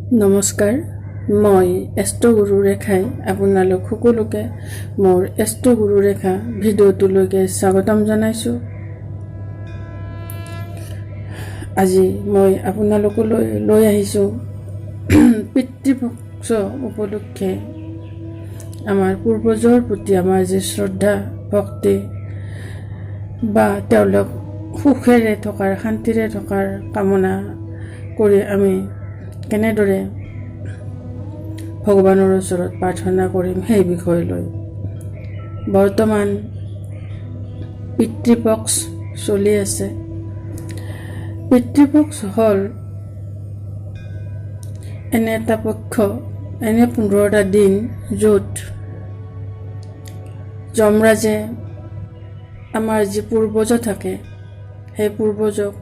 নমস্কাৰ, মই এষ্ট্ৰ গুৰু ৰেখাই আপোনালোক সকলোকে মোৰ এষ্ট্ৰ গুৰু ৰেখা ভিডিঅ'টোলৈকে স্বাগতম জনাইছোঁ। আজি মই আপোনালোকলৈ লৈ আহিছোঁ পিতৃপক্ষ উপলক্ষে আমাৰ পূৰ্বজৰ প্ৰতি আমাৰ যি শ্ৰদ্ধা ভক্তি বা তেওঁলোক সুখেৰে থকাৰ শান্তিৰে থকাৰ কামনা কৰি আমি কেনেদৰে ভগৱানৰ ওচৰত প্ৰাৰ্থনা কৰিম সেই বিষয় লৈ বৰ্তমান পিতৃপক্ষ চলি আছে। পিতৃপক্ষ হ'ল এনে এটা পক্ষ, এনে 15টা দিন য'ত যমৰাজে আমাৰ যি পূৰ্বজ থাকে সেই পূৰ্বজক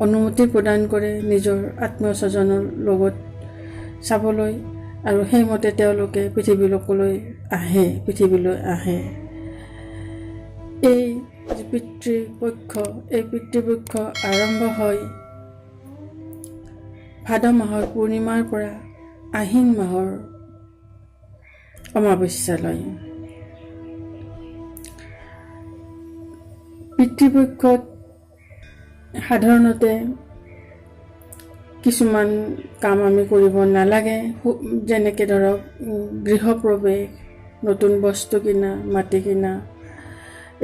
অনুমতি প্ৰদান কৰে নিজৰ আত্মীয় স্বজনৰ লগত চাবলৈ, আৰু সেইমতে তেওঁলোকে পৃথিৱীলৈ আহে। এই যি পিতৃপক্ষ আৰম্ভ হয় ভাদ মাহৰ পূৰ্ণিমাৰ পৰা আহিন মাহৰ অমাৱস্যালৈ। পিতৃপক্ষত সাধাৰণতে কিছুমান কাম আমি কৰিব নালাগে, যেনেকৈ ধৰক গৃহপ্ৰৱেশ, নতুন বস্তু কিনা, মাটি কিনা,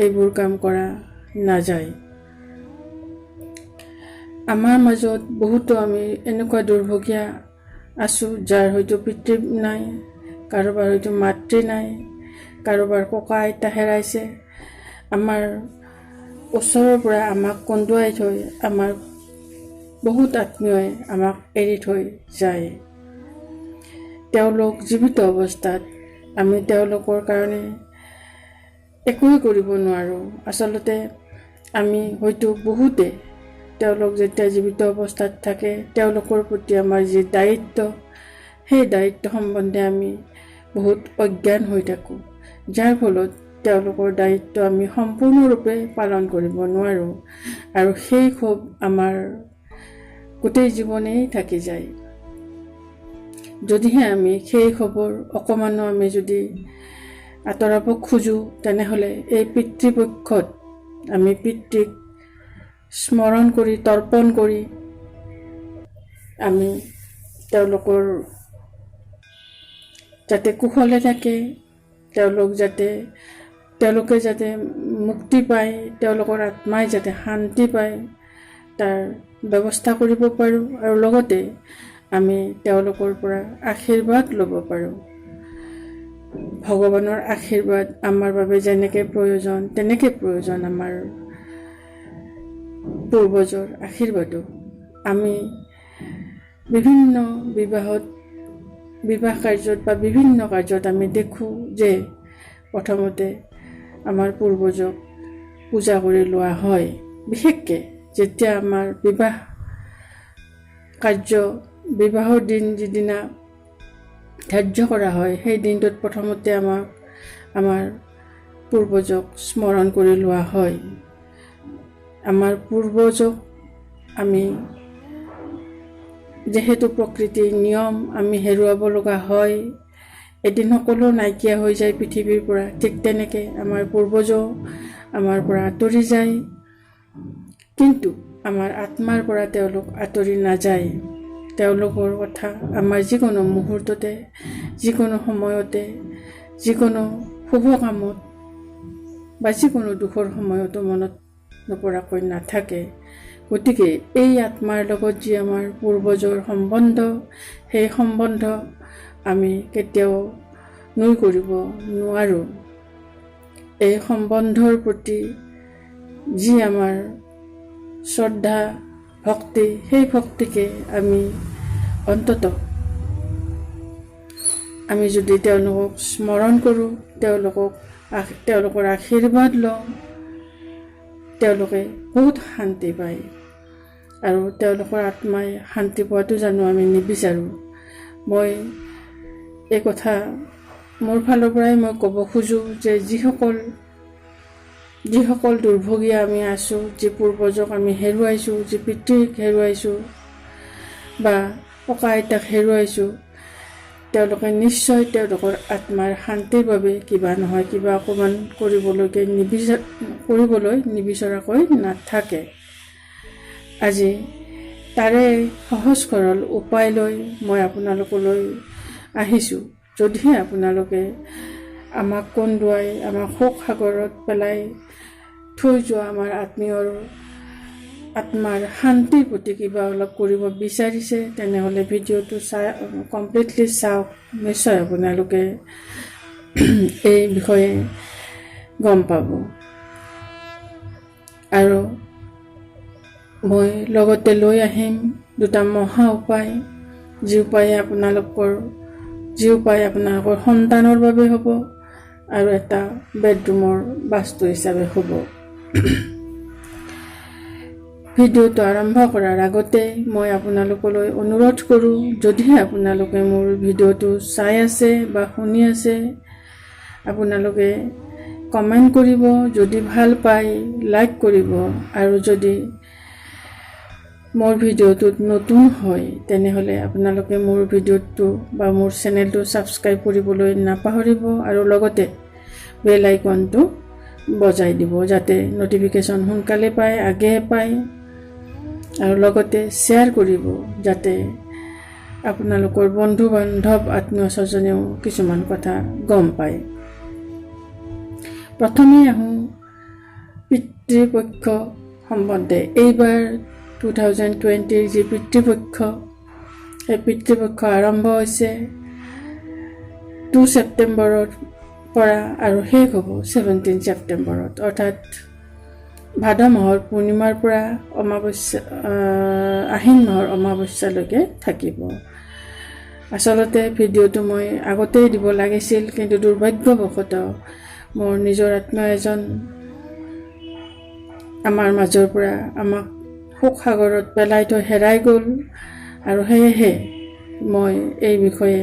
এইবোৰ কাম কৰা নাযায়। আমাৰ মাজত বহুতো আমি এনেকুৱা দুৰ্ভগীয়া আছোঁ যাৰ হয়তো পিতৃ নাই, কাৰোবাৰ হয়তো মাতৃ নাই, কাৰোবাৰ ককা আইতা হেৰাইছে। আমাৰ ওচৰৰ পৰা আমাক কন্দুৱাই থৈ আমাৰ বহুত আত্মীয়ই আমাক এৰি থৈ যায়। তেওঁলোক জীৱিত অৱস্থাত আমি তেওঁলোকৰ কাৰণে একোৱেই কৰিব নোৱাৰোঁ। আচলতে আমি হয়তো বহুতে তেওঁলোক যেতিয়া জীৱিত অৱস্থাত থাকে তেওঁলোকৰ প্ৰতি আমাৰ যি দায়িত্ব, সেই দায়িত্ব সম্বন্ধে আমি বহুত অজ্ঞান হৈ থাকোঁ, যাৰ ফলত তেওঁলোকৰ দায়িত্ব আমি সম্পূৰ্ণৰূপে পালন কৰিব নোৱাৰোঁ, আৰু সেই ক্ষোভ আমাৰ গোটেই জীৱনেই থাকি যায়। যদিহে আমি সেই খবৰ অকণমানো আমি যদি আঁতৰাব খোজোঁ, তেনেহ'লে এই পিতৃপক্ষত আমি পিতৃক স্মৰণ কৰি তৰ্পণ কৰি আমি তেওঁলোকৰ যাতে কুশলে থাকে, তেওঁলোকে যাতে মুক্তি পায়, তেওঁলোকৰ আত্মাই যাতে শান্তি পায়, তাৰ ব্যৱস্থা কৰিব পাৰোঁ, আৰু লগতে আমি তেওঁলোকৰ পৰা আশীৰ্বাদ ল'ব পাৰোঁ। ভগৱানৰ আশীৰ্বাদ আমাৰ বাবে যেনেকৈ প্ৰয়োজন, তেনেকৈ প্ৰয়োজন আমাৰ পূৰ্বজৰ আশীৰ্বাদো। আমি বিভিন্ন বিবাহ কাৰ্যত বা বিভিন্ন কাৰ্যত আমি দেখোঁ যে প্ৰথমতে আমাৰ পূৰ্বজক পূজা কৰি লোৱা হয়। বিশেষকৈ যেতিয়া আমাৰ বিবাহৰ দিন যিদিনা ধাৰ্য কৰা হয়, সেই দিনটোত প্ৰথমতে আমাৰ পূৰ্বজক স্মৰণ কৰি লোৱা হয়। আমাৰ পূৰ্বজক আমি যিহেতু প্ৰকৃতিৰ নিয়ম আমি হেৰুৱাব লগা হয়, এদিন সকলো নাইকিয়া হৈ যায় পৃথিৱীৰ পৰা, ঠিক তেনেকৈ আমাৰ পূৰ্বজও আমাৰ পৰা আঁতৰি যায়, কিন্তু আমাৰ আত্মাৰ পৰা তেওঁলোক আঁতৰি নাযায়। তেওঁলোকৰ কথা আমাৰ যিকোনো মুহূৰ্ততে, যিকোনো সময়তে, যিকোনো শুভ কামত বা যিকোনো দুখৰ সময়তো মনত নপৰাকৈ নাথাকে। গতিকে এই আত্মাৰ লগত যি আমাৰ পূৰ্বজৰ সম্বন্ধ, সেই সম্বন্ধ আমি কেতিয়াও নুই কৰিব নোৱাৰোঁ। এই সম্বন্ধৰ প্ৰতি যি আমাৰ শ্ৰদ্ধা ভক্তি, সেই ভক্তিকে আমি যদি তেওঁলোকক স্মৰণ কৰোঁ, তেওঁলোকৰ আশীৰ্বাদ লওঁ, তেওঁলোকে বহুত শান্তি পায়, আৰু তেওঁলোকৰ আত্মাই শান্তি পোৱাটো জানো আমি নিবিচাৰোঁ। মই এই কথা মোৰ ফালৰ পৰাই মই ক'ব খোজোঁ যে যিসকল দুৰ্ভগীয়া আমি আছোঁ, যি পূৰ্বজক আমি হেৰুৱাইছোঁ, যি পিতৃক হেৰুৱাইছোঁ, বা ককা আইতাক হেৰুৱাইছোঁ, তেওঁলোকে নিশ্চয় তেওঁলোকৰ আত্মাৰ শান্তিৰ বাবে কিবা নহয় কিবা অকণমান কৰিবলৈ নিবিচৰাকৈ নাথাকে। আজি তাৰে সহজ সৰল উপায় লৈ মই আপোনালোকলৈ আহিছোঁ। যদিহে আপোনালোকে আমাক কন্দুৱাই আমাক শোক সাগৰত পেলাই থৈ যোৱা আমাৰ আত্মীয়ৰ আত্মাৰ শান্তিৰ প্ৰতি কিবা অলপ কৰিব বিচাৰিছে, তেনেহ'লে ভিডিঅ'টো কমপ্লিটলি চাওক। নিশ্চয় আপোনালোকে এই বিষয়ে গম পাব। আৰু মই লগতে লৈ আহিম দুটা মহা উপায়, যি উপায়ে আপোনালোকৰ সন্তানৰ বাবে হ'ব আৰু এটা বেডৰুমৰ বাস্তু হিচাপে হ'ব। ভিডিঅ'টো আৰম্ভ কৰাৰ আগতে মই আপোনালোকলৈ অনুৰোধ কৰোঁ, যদিহে আপোনালোকে মোৰ ভিডিঅ'টো চাই আছে বা শুনি আছে, আপোনালোকে কমেণ্ট কৰিব, যদি ভাল পায় লাইক কৰিব, আৰু যদি মোৰ ভিডিঅ'টোত নতুন হয় তেনেহ'লে আপোনালোকে মোৰ ভিডিঅ'টো বা মোৰ চেনেলটো ছাবস্ক্ৰাইব কৰিবলৈ নাপাহৰিব, আৰু লগতে বেল আইকনটো বজাই দিব, যাতে নটিফিকেশ্যন সোনকালে পায়, আগেয়ে পায়। আৰু লগতে শ্বেয়াৰ কৰিব, যাতে আপোনালোকৰ বন্ধু বান্ধৱ আত্মীয় স্বজনেও কিছুমান কথা গম পায়। প্ৰথমে আহোঁ পিতৃপক্ষ সম্বন্ধে। এইবাৰ 2020 যি পিতৃপক্ষ, সেই পিতৃপক্ষ আৰম্ভ হৈছে 2 ছেপ্টেম্বৰৰ পৰা আৰু শেষ হ'ব 17 ছেপ্টেম্বৰত, অৰ্থাৎ ভাদ মাহৰ পূৰ্ণিমাৰ পৰা আহিন মাহৰ অমাৱস্যালৈকে থাকিব। আচলতে ভিডিঅ'টো মই আগতেই দিব লাগিছিল, কিন্তু দুৰ্ভাগ্যবশতঃ মোৰ নিজৰ আত্মীয় এজন আমাৰ মাজৰ পৰা আমাক শোক সাগৰত পেলাই থৈ হেৰাই গ'ল, আৰু সেয়েহে মই এই বিষয়ে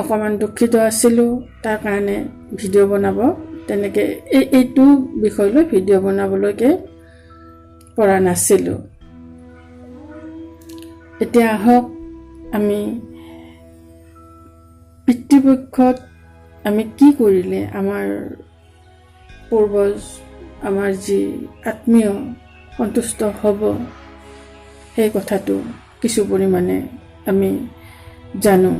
অকণমান দুখিত আছিলোঁ। তাৰ কাৰণে ভিডিঅ' বনাব তেনেকৈ এইটো বিষয় লৈ ভিডিঅ' বনাবলৈকে পৰা নাছিলোঁ। এতিয়া আহক আমি পিতৃপক্ষত আমি কি কৰিলে আমাৰ পূৰ্বজ, আমাৰ যি আত্মীয় সন্তুষ্ট হ'ব, সেই কথাটো কিছু পৰিমাণে আমি জানো।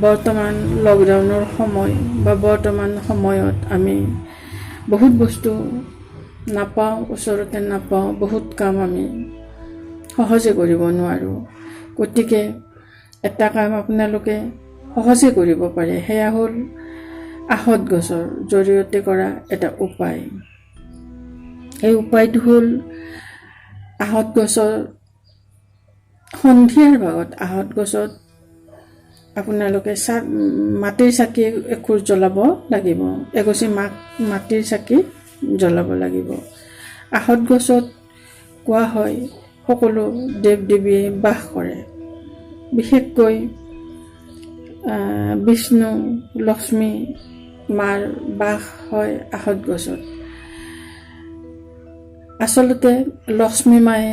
বৰ্তমান লকডাউনৰ সময় বা বৰ্তমান সময়ত আমি বহুত বস্তু নাপাওঁ, ওচৰতে নাপাওঁ, বহুত কাম আমি সহজে কৰিব নোৱাৰোঁ। গতিকে এটা কাম আপোনালোকে সহজে কৰিব পাৰে, সেয়া হ'ল আহঁত গছৰ জৰিয়তে কৰা এটা উপায়। এই উপায়টো হ'ল আহঁত গছৰ সন্ধিয়াৰ ভাগত আহঁত গছত আপোনালোকে মাটিৰ চাকি এখোজ জ্বলাব লাগিব, এগছি মাটিৰ চাকি জ্বলাব লাগিব। আহঁত গছত কোৱা হয় সকলো দেৱ দেৱীয়ে বাস কৰে, বিশেষকৈ বিষ্ণু লক্ষ্মী মাৰ বাস হয় আহঁত গছত। আচলতে লক্ষ্মী মায়ে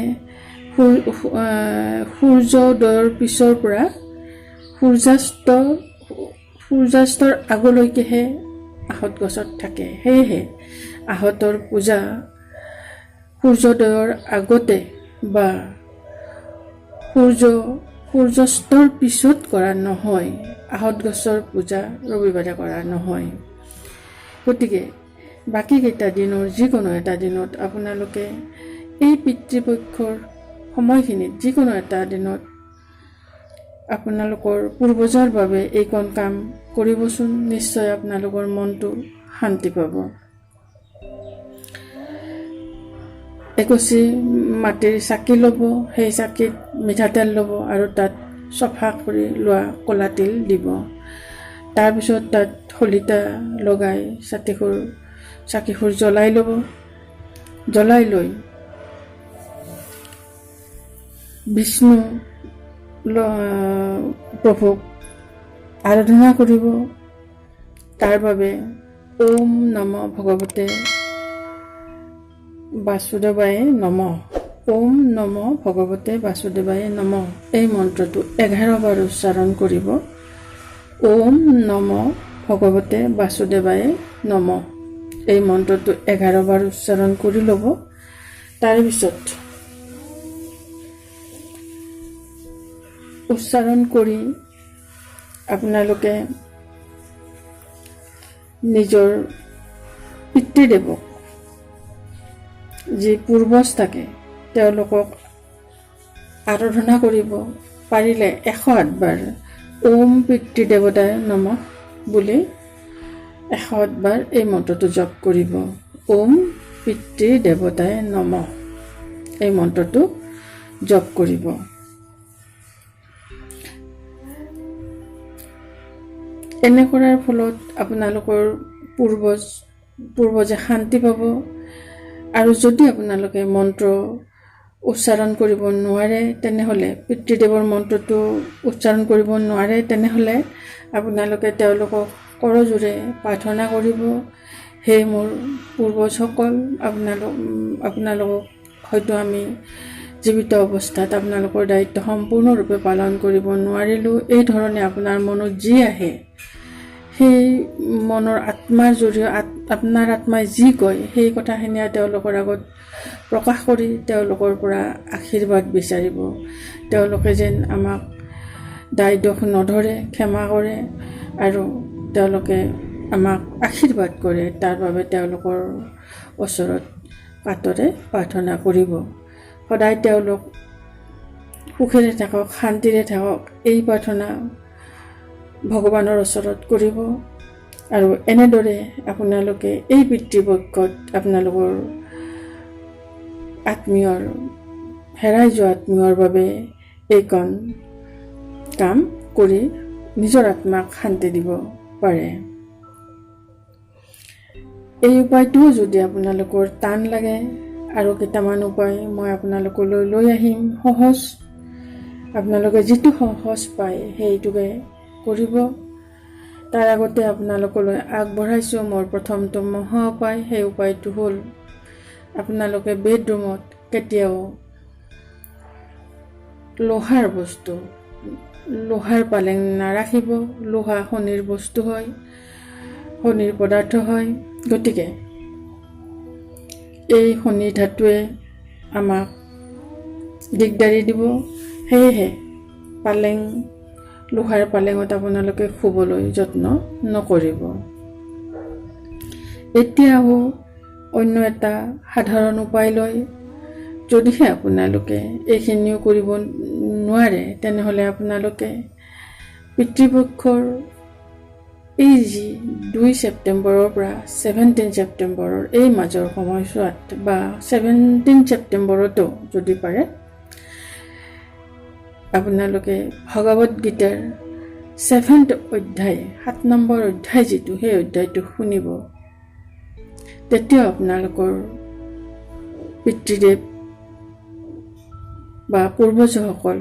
সূৰ্যোদয়ৰ পিছৰ পৰা সূৰ্যাস্তৰ আগলৈকেহে আহঁত গছত থাকে। সেয়েহে আহঁতৰ পূজা সূৰ্যোদয়ৰ আগতে বা সূৰ্যাস্তৰ পিছত কৰা নহয়। আহঁত গছৰ পূজা ৰবিবাৰে কৰা নহয়। গতিকে বাকীকেইটা দিনৰ যিকোনো এটা দিনত আপোনালোকে এই পিতৃপক্ষৰ সময়খিনিত যিকোনো এটা দিনত আপোনালোকৰ পূৰ্বজৰ বাবে এইকণ কাম কৰিবচোন, নিশ্চয় আপোনালোকৰ মনটো শান্তি পাব। এগছি মাটিৰ চাকি ল'ব, সেই চাকিত মিঠাতেল ল'ব আৰু তাত চফা কৰি লোৱা ক'লা তিল দিব। তাৰপিছত তাত শলিতা লগাই চাকিখোৰ জ্বলাই ল'ব। জ্বলাই লৈ বিষ্ণু প্ৰভুক আৰাধনা কৰিব। তাৰ বাবে ওম নম ভগৱতে বাসুদেৱায় নমঃ ওম নম ভগৱতে বাসুদেৱায় নম এই মন্ত্ৰটো 11 বাৰ উচ্চাৰণ কৰিব। ওম নম ভগৱতে বাসুদেৱায় নম এই মন্ত্ৰটো 11 বাৰ উচ্চাৰণ কৰি ল'ব। তাৰপিছত উচ্চাৰণ কৰি আপোনালোকে নিজৰ পিতৃদেৱক যি পূৰ্বজ থাকে তেওঁলোকক আৰাধনা কৰিব। পাৰিলে 108 বাৰ ওম পিতৃদেৱতায় নমঃ বুলি 108 বাৰ এই মন্ত্ৰটো জপ কৰিব। ওম পিতৃদেৱতায় নমঃ এই মন্ত্ৰটো জপ কৰিব। এনে কৰাৰ ফলত আপোনালোকৰ পূৰ্বজে শান্তি পাব। আৰু যদি আপোনালোকে মন্ত্ৰ উচ্চাৰণ কৰিব নোৱাৰে তেনেহ'লে পিতৃদেৱৰ মন্ত্ৰটো উচ্চাৰণ কৰিব নোৱাৰে তেনেহ'লে আপোনালোকে তেওঁলোকক কৰজোৰে প্ৰাৰ্থনা কৰিব। হে মোৰ পূৰ্বজসকল, আপোনালোকক হয়তো আমি জীৱিত অৱস্থাত আপোনালোকৰ দায়িত্ব সম্পূৰ্ণৰূপে পালন কৰিব নোৱাৰিলোঁ। এই ধৰণে আপোনাৰ মনত যি আহে সেই মনৰ আত্মাৰ জৰিয়তে আপোনাৰ আত্মাই যি কয় সেই কথাখিনি তেওঁলোকৰ আগত প্ৰকাশ কৰি তেওঁলোকৰ পৰা আশীৰ্বাদ বিচাৰিব। তেওঁলোকে যেন আমাক দায় দোষ নধৰে, ক্ষমা কৰে আৰু তেওঁলোকে আমাক আশীৰ্বাদ কৰে, তাৰ বাবে তেওঁলোকৰ ওচৰত কাতৰে প্ৰাৰ্থনা কৰিব। সদায় তেওঁলোক সুখেৰে থাকক, শান্তিৰে থাকক এই প্ৰাৰ্থনা ভগৱানৰ ওচৰত কৰিব। আৰু এনেদৰে আপোনালোকে এই পিতৃপক্ষত আপোনালোকৰ আত্মীয়ৰ হেৰাই যোৱা আত্মীয়ৰ বাবে এইকণ কাম কৰি নিজৰ আত্মাক শান্তি দিব পাৰে। এই উপায়টোও যদি আপোনালোকৰ টান লাগে আৰু কেইটামান উপায় মই আপোনালোকলৈ লৈ আহিম সহজ। আপোনালোকে যিটো সহজ পায় সেইটোকে কৰিব। তাৰ আগতে আপোনালোকলৈ আগবঢ়াইছোঁ মোৰ প্ৰথমটো মহা উপায়। সেই উপায়টো হ'ল আপোনালোকে বেডৰুমত কেতিয়াও লোহাৰ বস্তু, লোহাৰ পালেং নাৰাখিব। লোহা শনিৰ বস্তু হয়, শনিৰ পদাৰ্থ হয়। গতিকে এই শনি ধাতুৱে আমাক দিগদাৰি দিব। সেয়েহে পালেং, লোহাৰ পালেঙত আপোনালোকে শুবলৈ যত্ন নকৰিব। এতিয়াও অন্য এটা সাধাৰণ উপায় লৈ যদিহে আপোনালোকে এইখিনিও কৰিব নোৱাৰে তেনেহ'লে আপোনালোকে পিতৃপক্ষৰ এই যি 2 ছেপ্টেম্বৰৰ পৰা 17 ছেপ্টেম্বৰৰ এই মাজৰ সময়ছোৱাত বা 17 ছেপ্টেম্বৰতো যদি পাৰে আপোনালোকে ভগৱত গীতাৰ 7th অধ্যায় 7 নম্বৰ অধ্যায় যিটো সেই অধ্যায়টো শুনিব। তেতিয়া আপোনালোকৰ পিতৃদেৱ বা পূৰ্বজসকল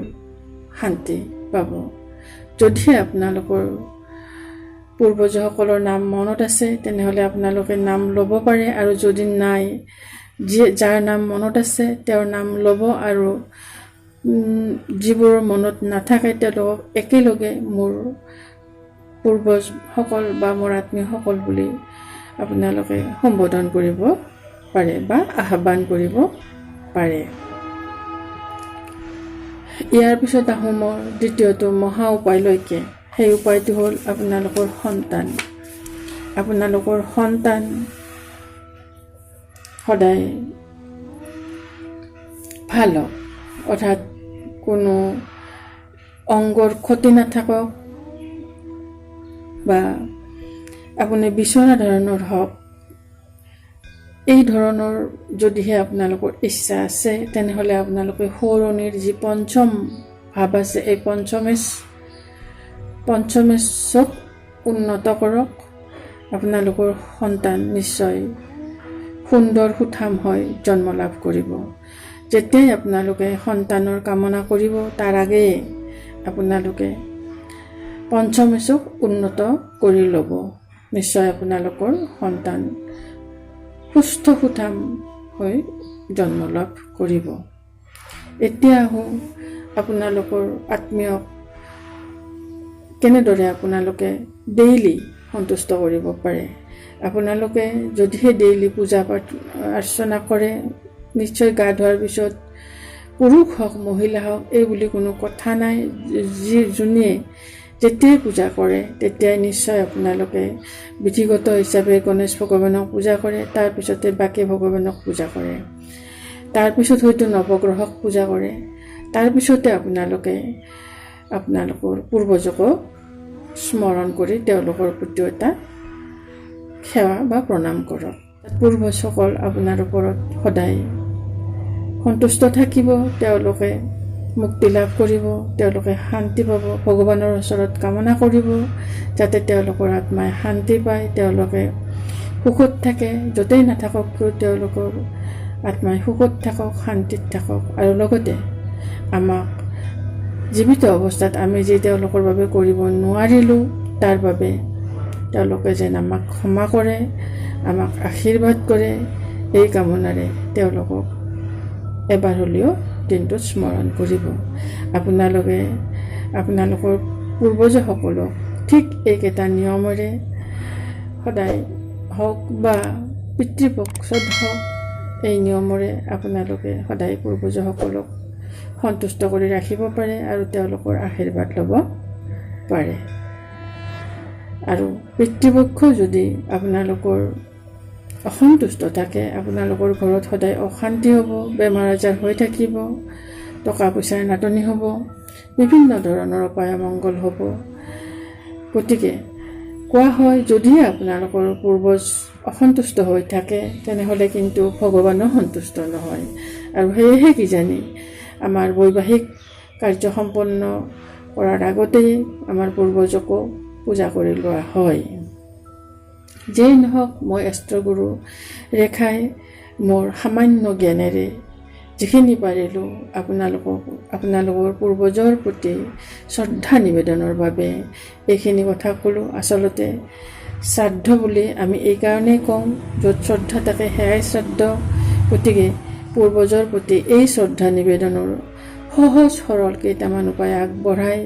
শান্তি পাব। যদিহে আপোনালোকৰ পূৰ্বজসকলৰ নাম মনত আছে তেনেহ'লে আপোনালোকে নাম ল'ব পাৰে, আৰু যদি নাই, যাৰ নাম মনত আছে তেওঁৰ নাম ল'ব। আৰু যিবোৰৰ মনত নাথাকে তেওঁলোকক একেলগে মোৰ পূৰ্বজসকল বা মোৰ আত্মীয়সকল বুলি আপোনালোকে সম্বোধন কৰিব পাৰে বা আহ্বান কৰিব পাৰে। ইয়াৰ পিছত আহোঁ মোৰ দ্বিতীয়টো মহা উপায়লৈকে। সেই উপায়টো হ'ল আপোনালোকৰ সন্তান। আপোনালোকৰ সন্তান সদায় ভাল হওক, অৰ্থাৎ কোনো অংগৰ ক্ষতি নাথাকক বা আপুনি বিচৰা ধৰণৰ হওক। এই ধৰণৰ যদিহে আপোনালোকৰ ইচ্ছা আছে তেনেহ'লে আপোনালোকে সৌৰণিৰ যি পঞ্চম ভাৱ আছে এই পঞ্চমেশ্বক উন্নত কৰক। আপোনালোকৰ সন্তান নিশ্চয় সুন্দৰ সুঠাম হৈ জন্ম লাভ কৰিব। যেতিয়াই আপোনালোকে সন্তানৰ কামনা কৰিব তাৰ আগেয়ে আপোনালোকে পঞ্চমেশ্বক উন্নত কৰি ল'ব। নিশ্চয় আপোনালোকৰ সন্তান সুস্থ সুঠাম হৈ জন্ম লাভ কৰিব। এতিয়া আহোঁ আপোনালোকৰ আত্মীয়ক কেনেদৰে আপোনালোকে ডেইলি সন্তুষ্ট কৰিব পাৰে। আপোনালোকে যদিহে ডেইলি পূজা পাঠ অৰ্চনা কৰে, নিশ্চয় গা ধোৱাৰ পিছত পুৰুষ হওক মহিলা হওক এই বুলি কোনো কথা নাই। যোনে যেতিয়াই পূজা কৰে তেতিয়াই নিশ্চয় আপোনালোকে বিধিগত হিচাপে গণেশ ভগৱানক পূজা কৰে, তাৰপিছতে বাকী ভগৱানক পূজা কৰে, তাৰপিছত হয়তো নৱগ্ৰহক পূজা কৰে, তাৰপিছতে আপোনালোকে আপোনালোকৰ পূৰ্বজকক স্মৰণ কৰি তেওঁলোকৰ প্ৰতি এটা সেৱা বা প্ৰণাম কৰক। পূৰ্বজসকল আপোনাৰ ওপৰত সদায় সন্তুষ্ট থাকিব, তেওঁলোকে মুক্তি লাভ কৰিব, তেওঁলোকে শান্তি পাব। ভগৱানৰ ওচৰত কামনা কৰিব যাতে তেওঁলোকৰ আত্মাই শান্তি পায়, তেওঁলোকে সুখত থাকে, য'তেই নাথাকক কিয় তেওঁলোকৰ আত্মাই সুখত থাকক, শান্তিত থাকক। আৰু লগতে আমাক জীৱিত অৱস্থাত আমি যি তেওঁলোকৰ বাবে কৰিব নোৱাৰিলোঁ তাৰ বাবে তেওঁলোকে যেন আমাক ক্ষমা কৰে, আমাক আশীৰ্বাদ কৰে, এই কামনাৰে তেওঁলোকক এবাৰ হ'লেও দিনটোত স্মৰণ কৰিব। আপোনালোকে আপোনালোকৰ পূৰ্বজসকলক ঠিক এইকেইটা নিয়মেৰে সদায় হওক বা পিতৃপক্ষত হওক এই নিয়মেৰে আপোনালোকে সদায় পূৰ্বজসকলক সন্তুষ্ট কৰি ৰাখিব পাৰে আৰু তেওঁলোকৰ আশীৰ্বাদ ল'ব পাৰে। আৰু পিতৃপক্ষ যদি আপোনালোকৰ অসন্তুষ্ট থাকে, আপোনালোকৰ ঘৰত সদায় অশান্তি হ'ব, বেমাৰ আজাৰ হৈ থাকিব, টকা পইচাৰ নাটনি হ'ব, বিভিন্ন ধৰণৰ অপায়মংগল হ'ব। গতিকে কোৱা হয় যদিহে আপোনালোকৰ পূৰ্বজ অসন্তুষ্ট হৈ থাকে তেনেহ'লে কিন্তু ভগৱানো সন্তুষ্ট নহয়। আৰু সেয়েহে কিজানি আমাৰ বৈবাহিক কাৰ্য সম্পন্ন কৰাৰ আগতেই আমাৰ পূৰ্বজকো পূজা কৰি লোৱা হয়। যেই নহওক মই এষ্ট্ৰগুৰু ৰেখাই মোৰ সামান্য জ্ঞানেৰে যিখিনি পাৰিলোঁ আপোনালোকৰ পূৰ্বজৰ প্ৰতি শ্ৰদ্ধা নিবেদনৰ বাবে এইখিনি কথা ক'লোঁ। আচলতে শ্ৰাদ্ধ বুলি আমি এইকাৰণেই কওঁ, য'ত শ্ৰদ্ধা থাকে সেয়াই শ্ৰাদ্ধ। গতিকে পূৰ্বজৰ প্ৰতি এই শ্ৰদ্ধা নিবেদনৰ সহজ সৰল কেইটামান উপায় আগবঢ়াই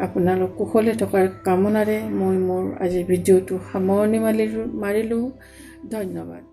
আপোনালোক কুশলে থকাৰ কামনাৰে মই মোৰ আজি ভিডিঅ'টো সামৰণি মাৰিলোঁ। ধন্যবাদ।